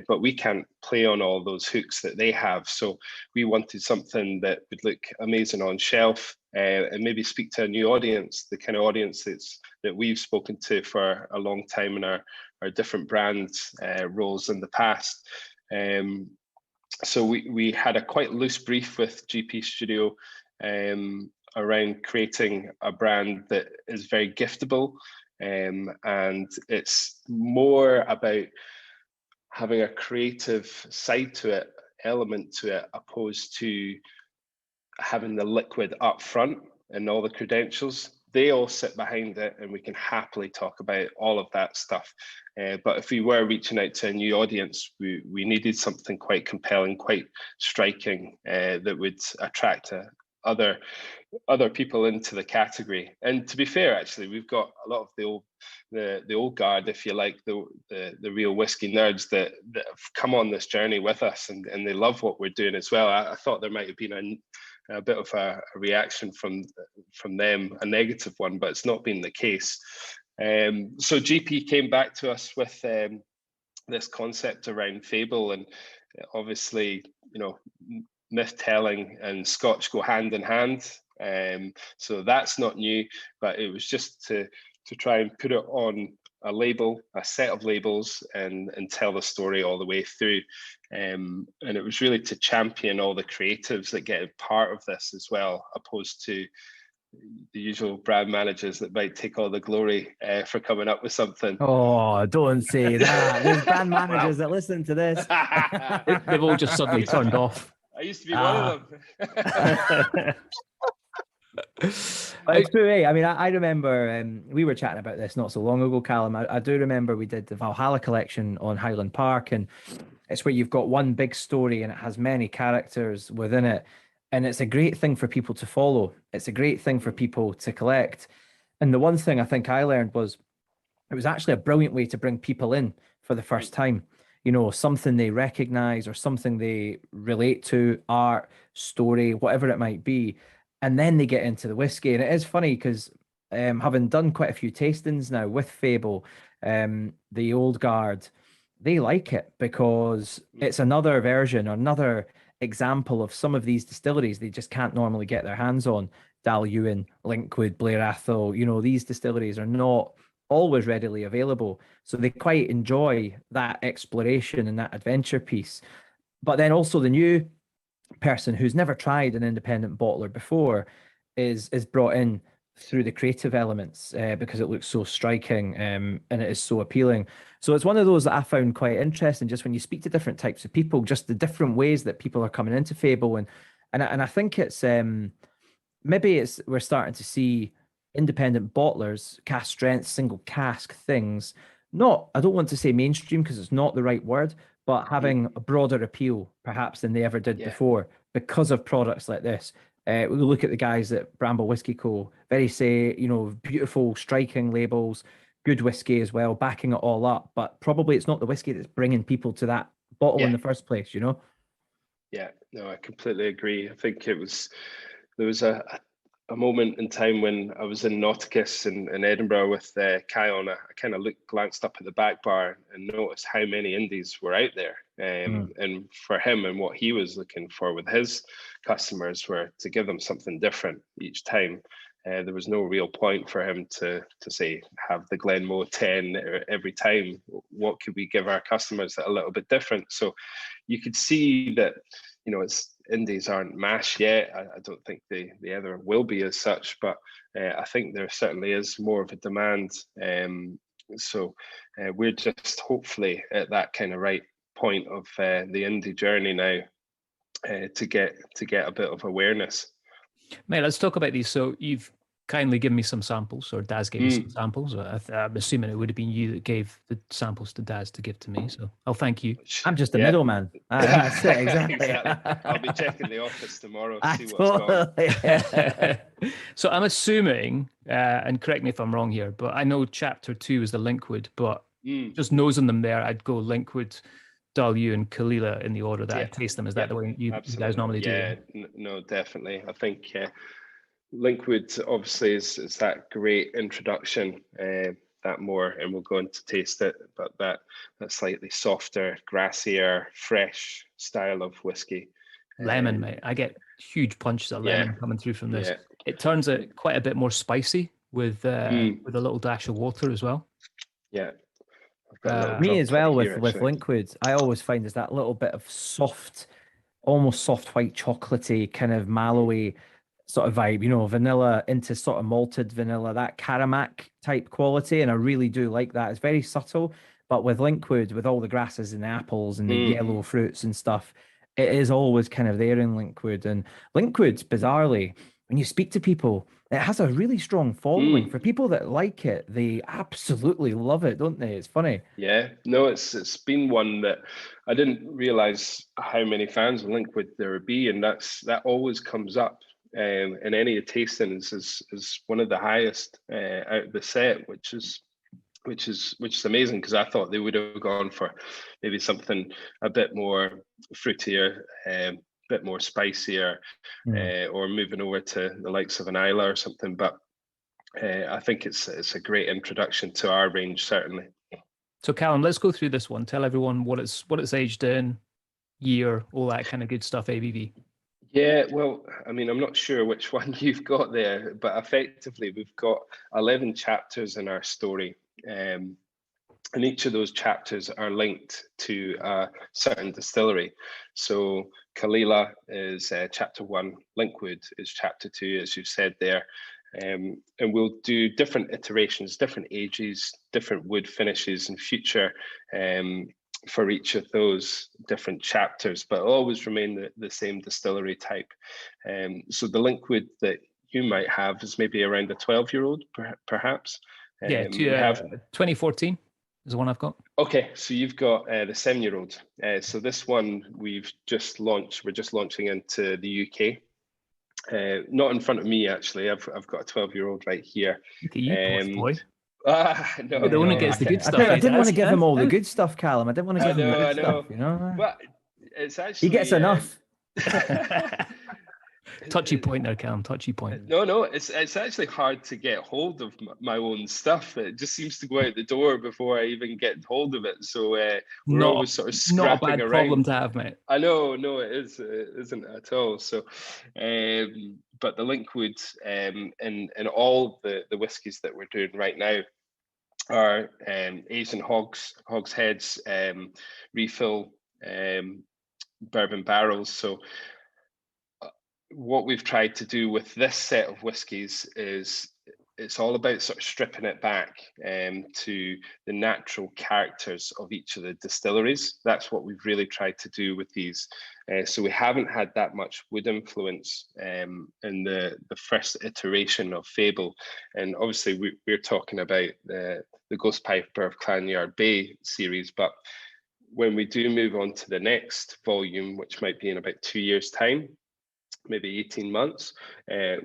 but we can't play on all those hooks that they have. So we wanted something that would look amazing on shelf, and maybe speak to a new audience, the kind of audience that we've spoken to for a long time in our different brand roles in the past. So we had a quite loose brief with GP Studio around creating a brand that is very giftable, and it's more about having a creative side to it, element to it, opposed to having the liquid up front and all the credentials. They all sit behind it, and we can happily talk about all of that stuff. But if we were reaching out to a new audience, we needed something quite compelling, quite striking, that would attract other people into the category. And to be fair, actually, we've got a lot of the old guard, if you like, the real whiskey nerds that have come on this journey with us, and they love what we're doing as well. I thought there might have been a bit of a reaction from them, a negative one, but it's not been the case. So GP came back to us with this concept around Fable, and obviously, myth telling and scotch go hand in hand. So that's not new, but it was just to try and put it on a label, a set of labels, and tell the story all the way through. And it was really to champion all the creatives that get a part of this as well, opposed to the usual brand managers that might take all the glory for coming up with something. Oh, don't say that. There's brand managers that listen to this. They've all just suddenly turned off. I used to be one of them. But it's true, eh? I mean, I remember we were chatting about this not so long ago, Calum. I do remember we did the Valhalla collection on Highland Park, and it's where you've got one big story and it has many characters within it. And it's a great thing for people to follow. It's a great thing for people to collect. And the one thing I think I learned was it was actually a brilliant way to bring people in for the first time. something they recognize or something they relate to, art, story, whatever it might be. And then they get into the whiskey. And it is funny because having done quite a few tastings now with Fable, the old guard, they like it because it's another version or another example of some of these distilleries they just can't normally get their hands on. Ewan, Linkwood, Blair Athol, these distilleries are not always readily available. So they quite enjoy that exploration and that adventure piece. But then also the new person who's never tried an independent bottler before is brought in through the creative elements because it looks so striking and it is so appealing. So it's one of those that I found quite interesting, just when you speak to different types of people, just the different ways that people are coming into Fable. And I think it's maybe we're starting to see independent bottlers, cask strength, single cask things, I don't want to say mainstream because it's not the right word, but having a broader appeal perhaps than they ever did before because of products like this. We look at the guys at Bramble Whisky Co. Beautiful, striking labels, good whiskey as well, backing it all up. But probably it's not the whiskey that's bringing people to that bottle in the first place, Yeah, no, I completely agree. I think there was a moment in time when I was in Nauticus in Edinburgh with Kai on. I kind of glanced up at the back bar and noticed how many indies were out there. And for him and what he was looking for with his customers were to give them something different each time. There was no real point for him to say, have the Glenmoe 10 every time. What could we give our customers that a little bit different? So you could see that, it's indies aren't mash yet. I don't think they ever will be as such, but I think there certainly is more of a demand. So we're just hopefully at that kind of right point of the indie journey now to get a bit of awareness. Mate, let's talk about these. So you've kindly given me some samples, or Daz gave me some samples. I'm assuming it would have been you that gave the samples to Daz to give to me. So I'll thank you. I'm just a middleman. That's it, exactly. I'll be checking the office tomorrow to see what's gone. So I'm assuming, and correct me if I'm wrong here, but I know chapter 2 is the Linkwood, but just nosing them there, I'd go Linkwood, Dalyu, and Kalila in the order that I taste them. Is that the way you guys normally do it? No, definitely. I think Linkwood obviously is that great introduction, that more, and we'll go into taste it, but that slightly softer, grassier, fresh style of whiskey. Lemon, mate. I get huge punches of lemon coming through from this. It turns it quite a bit more spicy with a little dash of water as well. Yeah. Me as well with Linkwood, I always find is that little bit of soft, almost soft white chocolatey kind of mallowy sort of vibe, vanilla into sort of malted vanilla, that Caramac type quality. And I really do like that. It's very subtle, but with Linkwood, with all the grasses and the apples and the yellow fruits and stuff, it is always kind of there in Linkwood. And Linkwood, bizarrely, when you speak to people, it has a really strong following. For people that like it, they absolutely love it, don't they? It's funny. Yeah, no, it's been one that I didn't realize how many fans of Linkwood there would be, and that always comes up in any tastings is one of the highest out of the set, which is amazing, because I thought they would have gone for maybe something a bit more fruitier, bit more spicier, or moving over to the likes of an Isla or something. But I think it's a great introduction to our range, certainly. So Calum, let's go through this one. Tell everyone what it's aged in, year, all that kind of good stuff, ABV. Yeah, well, I mean, I'm not sure which one you've got there, but effectively we've got 11 chapters in our story. And each of those chapters are linked to a certain distillery. So Kalila is chapter 1, Linkwood is chapter 2, as you've said there. And we'll do different iterations, different ages, different wood finishes in future for each of those different chapters, but it'll always remain the same distillery type. So the Linkwood that you might have is maybe around a 12-year-old, perhaps. Yeah, 2014 is the one I've got. Okay, so you've got the 7-year-old. So this one we've just launched. We're just launching into the UK. Not in front of me, actually. I've got a 12-year-old right here. Look at you, posh boy. No, the one that gets the good stuff. I didn't want to give him all the good stuff, Callum. I didn't want to give him the good stuff, you know. But it's actually he gets enough. Touchy point there, Calum. Touchy point. No, it's actually hard to get hold of my own stuff. It just seems to go out the door before I even get hold of it. So we're always sort of scrapping not a bad around. problem to have, mate. I know, no, it isn't at all. So, but the Linkwood in all the whiskies that we're doing right now are Asian hogsheads, refill bourbon barrels. So what we've tried to do with this set of whiskies is it's all about sort of stripping it back to the natural characters of each of the distilleries. That's what we've really tried to do with these. So we haven't had that much wood influence in the first iteration of Fable. And obviously we're talking about the Ghost Piper of Clonyard Bay series, but when we do move on to the next volume, which might be in about 2 years' time, maybe 18 months,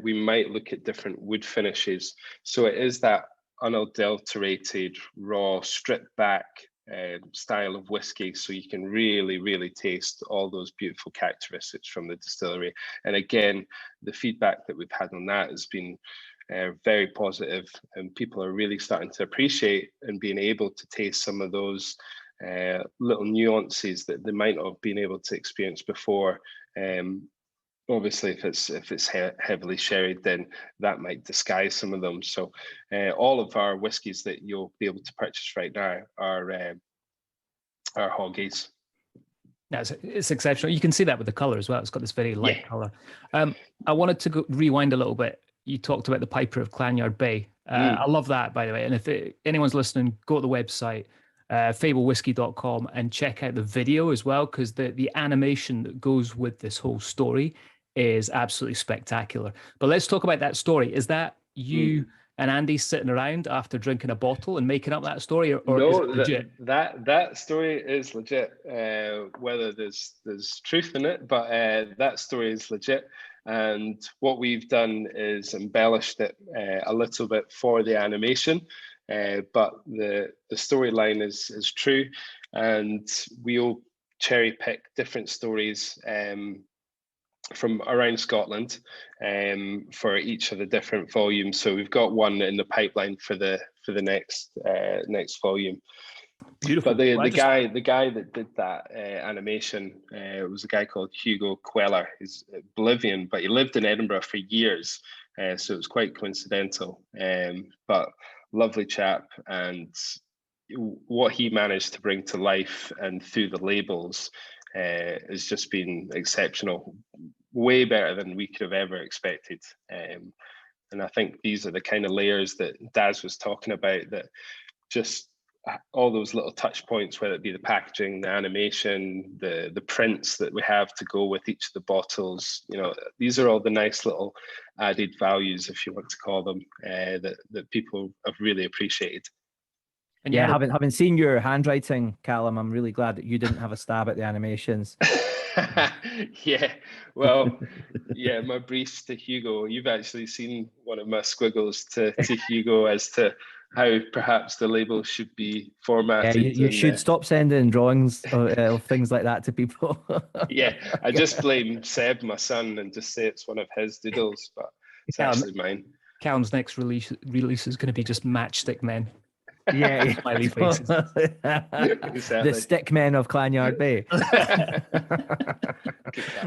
we might look at different wood finishes. So it is that unadulterated, raw, stripped back style of whiskey. So you can really, really taste all those beautiful characteristics from the distillery. And again, the feedback that we've had on that has been very positive, and people are really starting to appreciate and being able to taste some of those little nuances that they might not have been able to experience before. Obviously, if it's heavily sherried, then that might disguise some of them. So all of our whiskies that you'll be able to purchase right now are hoggies. Yeah, it's exceptional. You can see that with the color as well. It's got this very light color. I wanted to rewind a little bit. You talked about the Piper of Clonyard Bay. I love that, by the way. And if anyone's listening, go to the website, fablewhisky.com, and check out the video as well, because the animation that goes with this whole story is absolutely spectacular. But let's talk about that story. Is that you and Andy sitting around after drinking a bottle and making up that story, or no, is it legit? That story is legit. Whether there's truth in it, but that story is legit. And what we've done is embellished it a little bit for the animation, but the storyline is true, and we'll cherry pick different stories from around Scotland for each of the different volumes. So we've got one in the pipeline for the next volume. Beautiful. But the guy that did that animation was a guy called Hugo Queller. He's Bolivian, but he lived in Edinburgh for years, so it was quite coincidental. But lovely chap, and what he managed to bring to life and through the labels has just been exceptional, way better than we could have ever expected. And I think these are the kind of layers that Daz was talking about, that just all those little touch points, whether it be the packaging, the animation, the prints that we have to go with each of the bottles. You know, these are all the nice little added values, if you want to call them, that people have really appreciated. And yeah, having seen your handwriting, Calum, I'm really glad that you didn't have a stab at the animations. Yeah, well, yeah, my briefs to Hugo, you've actually seen one of my squiggles to Hugo as to how perhaps the label should be formatted. Yeah, you should stop sending drawings of things like that to people. Yeah, I just blame Seb, my son, and just say it's one of his doodles, but it's actually mine. Calum's next release is going to be just Matchstick Men. Yeah, smiley faces. Exactly. The stick men of Clonyard Bay.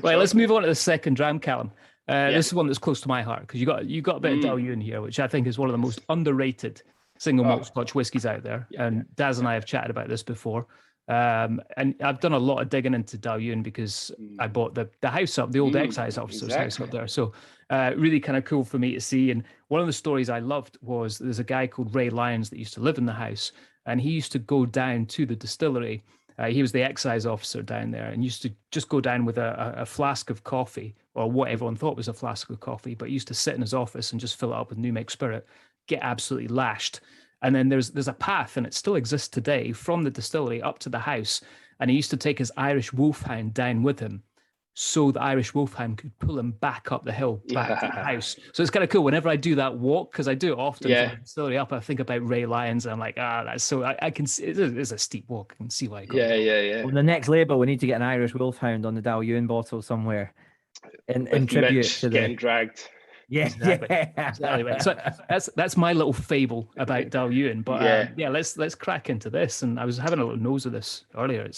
Right, let's move on to the second dram, Calum. This is one that's close to my heart, because you got a bit of Dalyun here, which I think is one of the most underrated single malt Scotch whiskies out there. And Daz and I have chatted about this before. And I've done a lot of digging into Dalyun because I bought the house up, the old excise officer's house up there. So really kind of cool for me to see. And one of the stories I loved was there's a guy called Ray Lyons that used to live in the house, and he used to go down to the distillery. He was the excise officer down there, and used to just go down with a flask of coffee, or what everyone thought was a flask of coffee, but he used to sit in his office and just fill it up with New Make Spirit, get absolutely lashed. And then there's a path, and it still exists today, from the distillery up to the house. And he used to take his Irish wolfhound down with him. so the Irish Wolfhound could pull him back up the hill, back to the house. So it's kind of cool. Whenever I do that walk, because I do it often from the distillery up, I think about Ray Lyons, and I'm like, that's so, I can see, it's a steep walk. I can see why I got it. Yeah. Well, the next label, we need to get an Irish Wolfhound on the Dalhousie bottle somewhere in tribute Mitch to getting dragged. Yeah, exactly. Right. So that's my little fable about Dalhousie. But let's crack into this. And I was having a little nose of this earlier.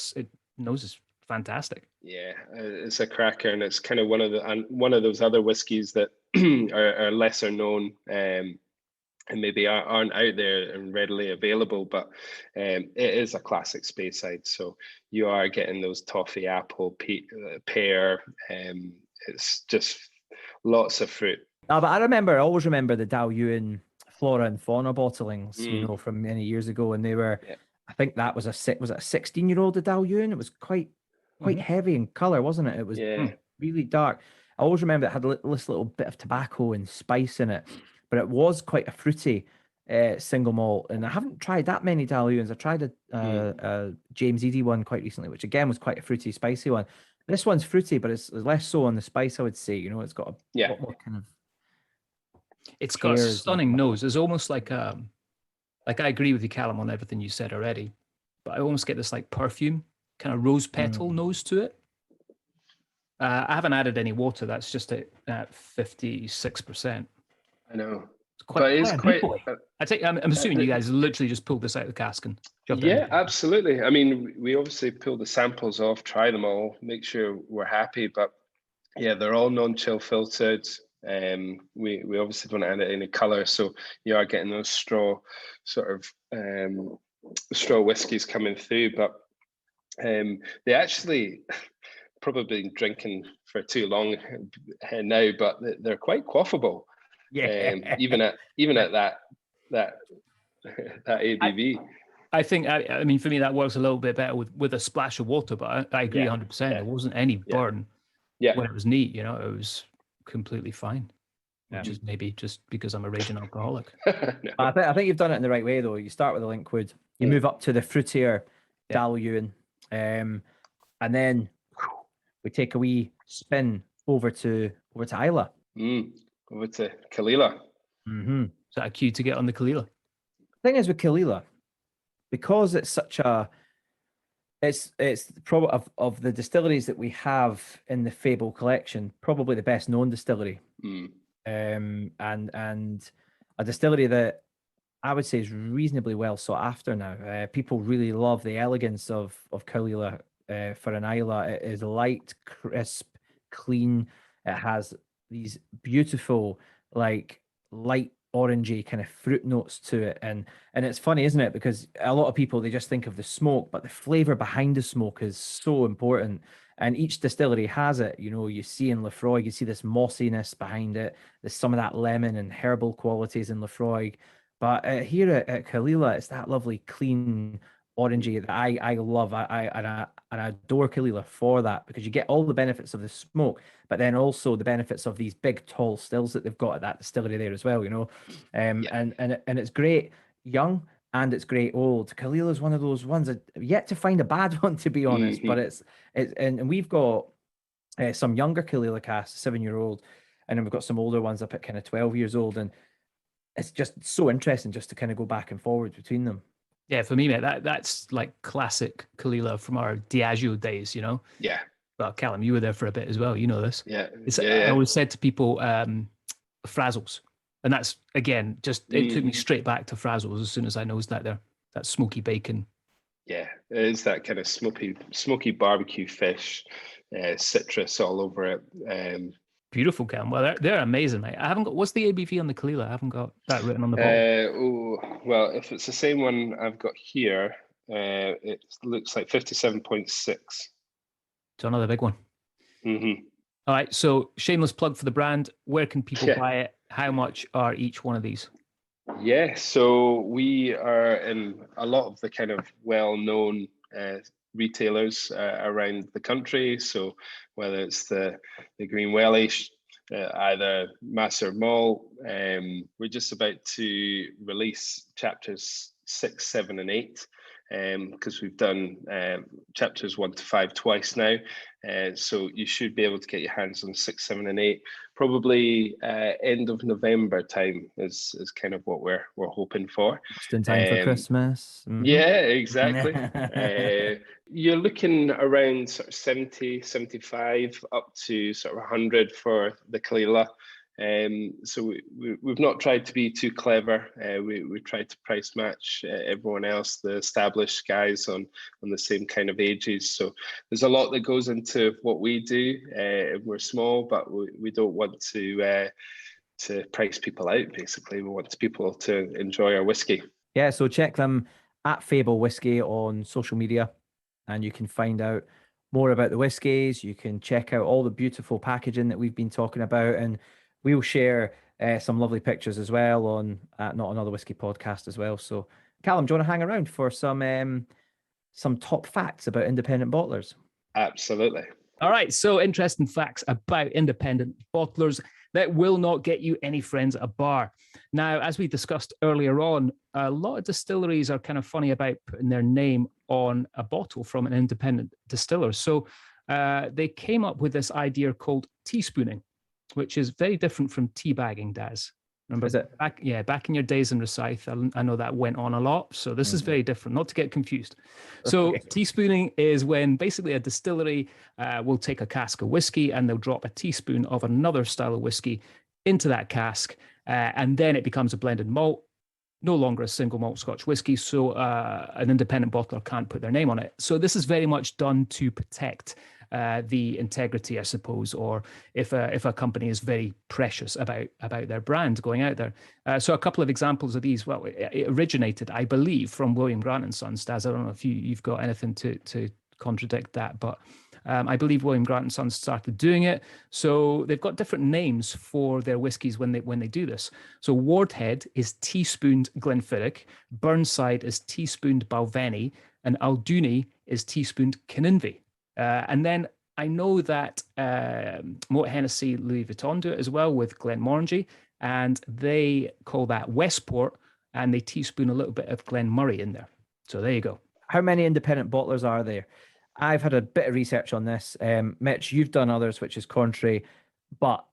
Nose is fantastic. Yeah, it's a cracker, and it's kind of one of those other whiskies that are lesser known and maybe aren't out there and readily available, but it is a classic Speyside. So you are getting those toffee, apple, pear. It's just lots of fruit. But I always remember the Dalhousie Flora and Fauna bottlings, from many years ago, and they were. Yeah. I think that was a 16-year-old Dalhousie. It was quite heavy in color, wasn't it? It was really dark. I always remember it had this little bit of tobacco and spice in it, but it was quite a fruity single malt. And I haven't tried that many Dalhousies. I tried a James Eady one quite recently, which again was quite a fruity, spicy one. This one's fruity, but it's less so on the spice, I would say. It's got a lot more kind of. It's got a stunning nose. It's almost like I agree with you, Calum, on everything you said already, but I almost get this like perfume, kind of rose petal nose to it. I haven't added any water. That's just at 56%. I know. It's quite. I'm assuming you guys literally just pulled this out of the cask and jumped in. Yeah, absolutely. I mean, we obviously pull the samples off, try them all, make sure we're happy. But yeah, they're all non-chill filtered. We obviously don't add any color, so you are getting those straw whiskies coming through. But they actually probably been drinking for too long now, but they're quite quaffable. Yeah, even at that ABV. I think I mean for me that works a little bit better with a splash of water, but I agree 100%. There wasn't any burn when it was neat. It was completely fine. Which is maybe just because I'm a raging alcoholic. No. I think you've done it in the right way though. You start with the Linkwood, you move up to the fruitier Dalhousie, and then we take a wee spin over to Islay. Over to Kalila. Is that a cue to get on the Kalila? The thing is with Kalila, because it's such a, it's probably of the distilleries that we have in the Fable collection, probably the best known distillery. And a distillery that I would say is reasonably well sought after now. People really love the elegance of Kalila for an Islay. It is light, crisp, clean. It has these beautiful, like light orangey kind of fruit notes to it, and it's funny, isn't it? Because a lot of people, they just think of the smoke, but the flavor behind the smoke is so important. And each distillery has it. You see in Lefroy, you see this mossiness behind it. There's some of that lemon and herbal qualities in Lefroy, but here at Kalila, it's that lovely, clean orangey that I love. I adore Kalila for that, because you get all the benefits of the smoke, but then also the benefits of these big tall stills that they've got at that distillery there as well. And it's great young and it's great old. Kalila is one of those ones I've yet to find a bad one, to be honest. But it's and we've got some younger Kalila casks, 7-year-old, and then we've got some older ones up at kind of 12 years old, and it's just so interesting just to kind of go back and forward between them. Yeah, for me, mate, that's like classic Kalila from our Diageo days, Yeah. Well, Calum, you were there for a bit as well. You know this. Yeah. I always said to people, Frazzles. And that's, again, it took me straight back to Frazzles as soon as I noticed that smoky bacon. Yeah, it is that kind of smoky barbecue fish, citrus all over it. Beautiful, Cam. Well, they're amazing, mate. I haven't got, what's the ABV on the Kalila? I haven't got that written on the bottle. Well, if it's the same one I've got here, it looks like 57.6. So another big one. All right, so shameless plug for the brand. Where can people buy it? How much are each one of these? Yeah, so we are in a lot of the kind of well-known retailers around the country. So whether it's the Green Wellish, either Mass or Mall, we're just about to release chapters 6, 7, and 8, because we've done chapters 1 to 5 twice now. So you should be able to get your hands on 6, 7, and 8. Probably end of November time is kind of what we're hoping for. Just in time for Christmas. Mm-hmm. Yeah, exactly. You're looking around sort of 70, 75 up to sort of 100 for the Kalila. So we've not tried to be too clever. We tried to price match everyone else, the established guys on the same kind of ages. So there's a lot that goes into what we do. We're small, but we don't want to price people out. Basically, we want people to enjoy our whiskey. Yeah, so check them at Fable Whisky on social media, and you can find out more about the whiskies. You can check out all the beautiful packaging that we've been talking about, and we'll share some lovely pictures as well on Not Another Whiskey podcast as well. So, Calum, do you want to hang around for some top facts about independent bottlers? Absolutely. All right. So, interesting facts about independent bottlers that will not get you any friends at a bar. Now, as we discussed earlier on, a lot of distilleries are kind of funny about putting their name on a bottle from an independent distiller. So they came up with this idea called teaspooning, which is very different from teabagging, Daz. Remember, is it? Back in your days in Rosyth, I know that went on a lot. So this is very different, not to get confused. So teaspooning is when basically a distillery will take a cask of whiskey and they'll drop a teaspoon of another style of whiskey into that cask, and then it becomes a blended malt, no longer a single malt Scotch whiskey. So an independent bottler can't put their name on it. So this is very much done to protect the integrity, I suppose, or if a company is very precious about their brand going out there. So a couple of examples of these. Well, it originated, I believe, from William Grant and Sons. Daz, I don't know if you've got anything to contradict that, but I believe William Grant and Sons started doing it. So they've got different names for their whiskies when they do this. So Wardhead is teaspooned Glenfiddich, Burnside is teaspooned Balvenie, and Alduni is teaspooned Kininvie. And then I know that Moët Hennessy Louis Vuitton do it as well with Glenmorangie, and they call that Westport, and they teaspoon a little bit of Glenmurray in there. So there you go. How many independent bottlers are there? I've had a bit of research on this. Mitch, you've done others, which is contrary, but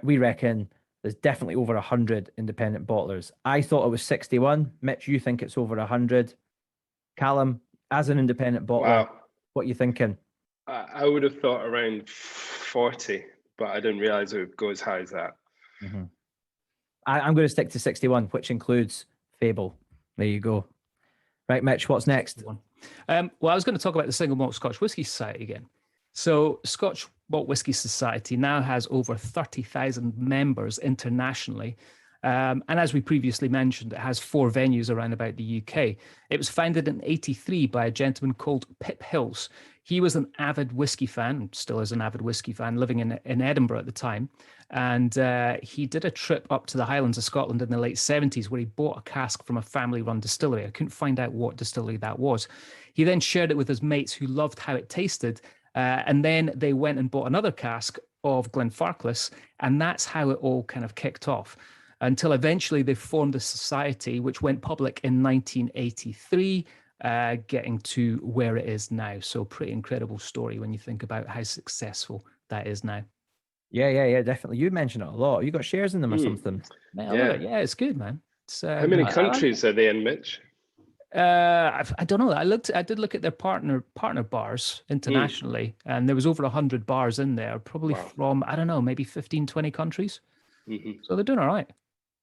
we reckon there's definitely over 100 independent bottlers. I thought it was 61. Mitch, you think it's over 100. Calum, as an independent bottler, what are you thinking? I would have thought around 40, but I didn't realize it would go as high as that. Mm-hmm. I'm going to stick to 61, which includes Fable. There you go. Right, Mitch, what's next? Well, I was going to talk about the Single Malt Scotch Whisky Society again. So Scotch Malt Whisky Society now has over 30,000 members internationally. And as we previously mentioned, it has 4 venues around about the UK. It was founded in 1983 by a gentleman called Pip Hills. He was an avid whiskey fan, still is an avid whiskey fan, living in Edinburgh at the time. And he did a trip up to the Highlands of Scotland in the late 70s where he bought a cask from a family-run distillery. I couldn't find out what distillery that was. He then shared it with his mates who loved how it tasted. And then they went and bought another cask of Glenfarclas, and that's how it all kind of kicked off. Until eventually they formed a society which went public in 1983, getting to where it is now. So pretty incredible story when you think about how successful that is now. Yeah, definitely. You mentioned it a lot. You got shares in them or something? Yeah, it's good, man. How many countries are they in, Mitch? I don't know. I did look at their partner bars internationally, and there was over 100 bars in there, probably from, I don't know, maybe 15, 20 countries. Mm-hmm. So they're doing all right.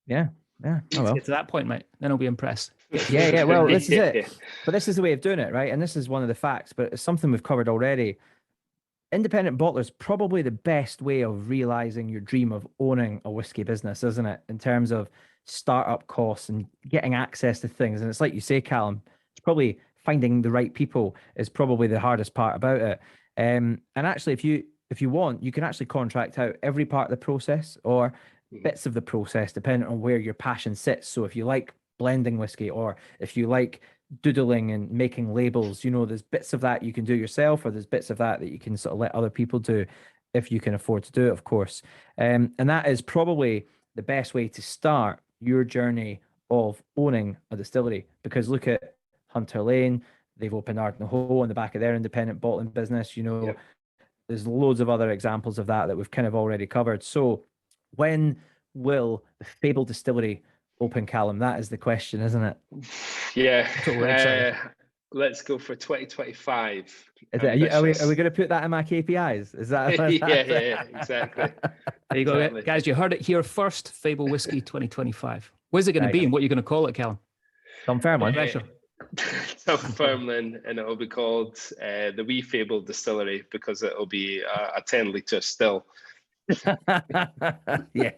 Yeah. Oh, well. Get to that point, mate. Then I'll be impressed. Yeah. Well, this is it. But this is the way of doing it, right? And this is one of the facts, but it's something we've covered already. Independent bottlers, probably the best way of realizing your dream of owning a whiskey business, isn't it? In terms of startup costs and getting access to things. And it's like you say, Calum, it's probably finding the right people is probably the hardest part about it. And actually, if you want, you can actually contract out every part of the process or bits of the process, depending on where your passion sits. So if you like blending whiskey, or if you like doodling and making labels, there's bits of that you can do yourself, or there's bits of that you can sort of let other people do if you can afford to do it, of course. And that is probably the best way to start your journey of owning a distillery, because look at Hunter Lane, they've opened Ardno Ho on the back of their independent bottling business. Yep. There's loads of other examples of that we've kind of already covered. So when will the Fable Distillery open, Calum? That is the question, isn't it? Yeah. Let's go for 2025. Are we going to put that in my KPIs? Is that? yeah, exactly. There you go, guys. You heard it here first. Fable Whisky 2025. Where's it going to be, and what are you going to call it, Calum? Confirm one. Confirm, and it'll be called the Wee Fable Distillery, because it'll be a 10-litre still. Yeah.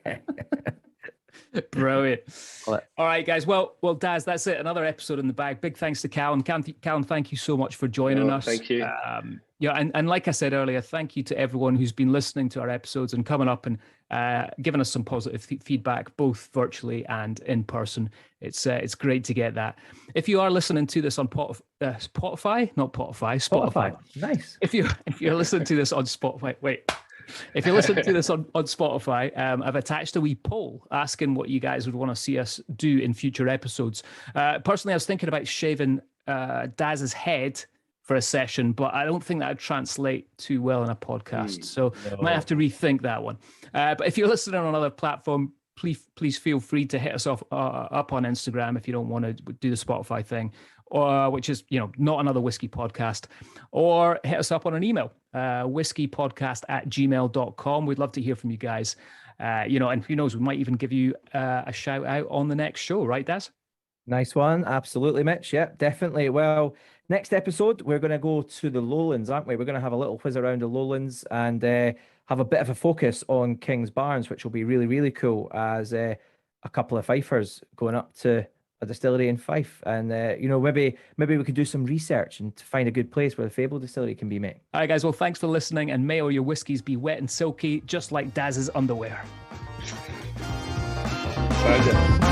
Brilliant. All right, guys. Well, Daz, that's it. Another episode in the bag. Big thanks to Calum. Calum, thank you so much for joining us. Thank you. And like I said earlier, thank you to everyone who's been listening to our episodes and coming up and giving us some positive feedback, both virtually and in person. It's great to get that. If you are listening to this on Spotify. Nice. If you're listening to this on Spotify, if you're listening to this on Spotify, I've attached a wee poll asking what you guys would want to see us do in future episodes. Personally, I was thinking about shaving Daz's head for a session, but I don't think that would translate too well in a podcast. So I might have to rethink that one. But if you're listening on another platform, please feel free to hit us up on Instagram if you don't want to do the Spotify thing, or which is, not another whiskey podcast, or hit us up on an email, whiskeypodcast@gmail.com. We'd love to hear from you guys. And who knows, we might even give you a shout out on the next show, right, Daz? Nice one. Absolutely, Mitch. Yep, definitely. Well, next episode, we're going to go to the Lowlands, aren't we? We're going to have a little whiz around the Lowlands and have a bit of a focus on King's Barns, which will be really, really cool, as a couple of Fifers going up to a distillery in Fife. And, maybe we could do some research and to find a good place where the Fable Distillery can be made. All right, guys. Well, thanks for listening, and may all your whiskies be wet and silky, just like Daz's underwear. Sounds it.